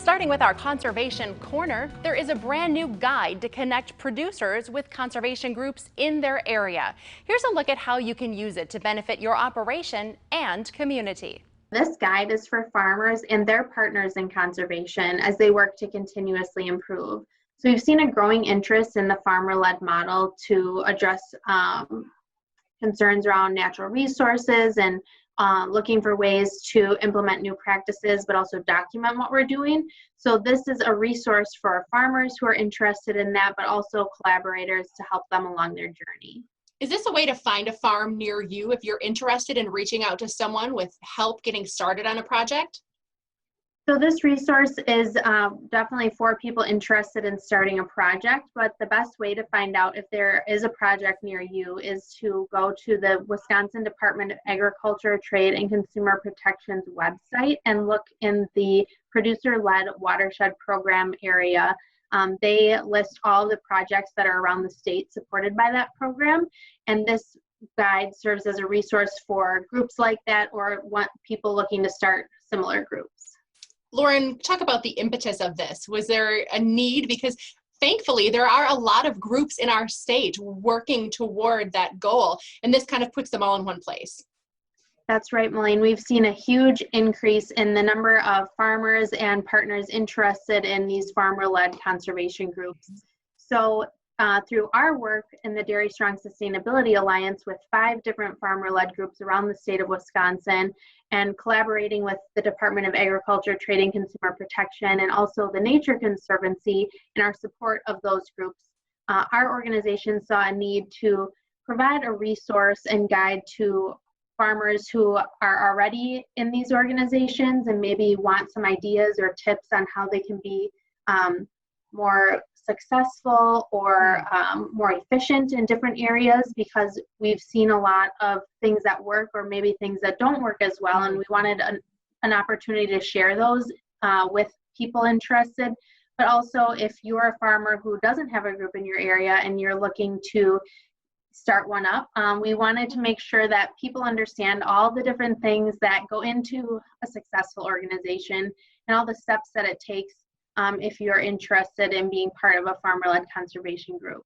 Starting with our Conservation Corner, there is a brand new guide to connect producers with conservation groups in their area. Here's a look at how you can use it to benefit your operation and community. This guide is for farmers and their partners in conservation as they work to continuously improve. So we've seen a growing interest in the farmer-led model to address concerns around natural resources and looking for ways to implement new practices, but also document what we're doing. So this is a resource for farmers who are interested in that, but also collaborators to help them along their journey. Is this a way to find a farm near you if you're interested in reaching out to someone with help getting started on a project? So this resource is definitely for people interested in starting a project, but the best way to find out if there is a project near you is to go to the Wisconsin Department of Agriculture, Trade, and Consumer Protection's website and look in the producer-led watershed program area. They list all the projects that are around the state supported by that program, and this guide serves as a resource for groups like that or people looking to start similar groups. Lauren, talk about the impetus of this. Was there a need? Because thankfully, there are a lot of groups in our state working toward that goal, and this kind of puts them all in one place. That's right, Maureen. We've seen a huge increase in the number of farmers and partners interested in these farmer-led conservation groups. So through our work in the Dairy Strong Sustainability Alliance with 5 different farmer-led groups around the state of Wisconsin and collaborating with the Department of Agriculture, Trade, and Consumer Protection and also the Nature Conservancy in our support of those groups, our organization saw a need to provide a resource and guide to farmers who are already in these organizations and maybe want some ideas or tips on how they can be more successful or more efficient in different areas, because we've seen a lot of things that work or maybe things that don't work as well, and we wanted an opportunity to share those with people interested. But also, if you're a farmer who doesn't have a group in your area and you're looking to start one up, we wanted to make sure that people understand all the different things that go into a successful organization and all the steps that it takes if you're interested in being part of a farmer-led conservation group.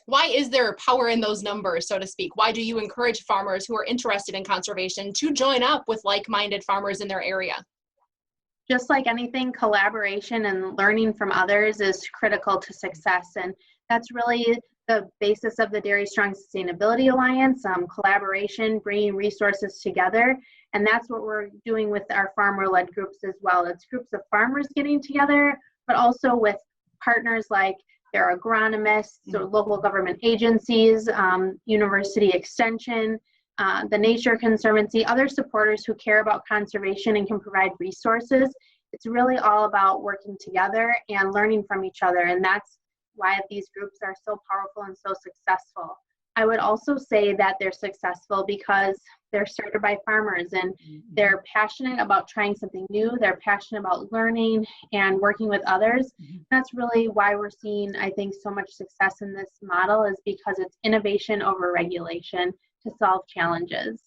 Why is there power in those numbers, so to speak? Why do you encourage farmers who are interested in conservation to join up with like-minded farmers in their area? Just like anything, collaboration and learning from others is critical to success, and that's really the basis of the Dairy Strong Sustainability Alliance, collaboration, bringing resources together, and that's what we're doing with our farmer-led groups as well. It's groups of farmers getting together, but also with partners like their agronomists, so local government agencies, university extension, the Nature Conservancy, other supporters who care about conservation and can provide resources. It's really all about working together and learning from each other, and that's why these groups are so powerful and so successful. I would also say that they're successful because they're started by farmers and they're passionate about trying something new. They're passionate about learning and working with others. That's really why we're seeing, I think, so much success in this model, is because it's innovation over regulation to solve challenges.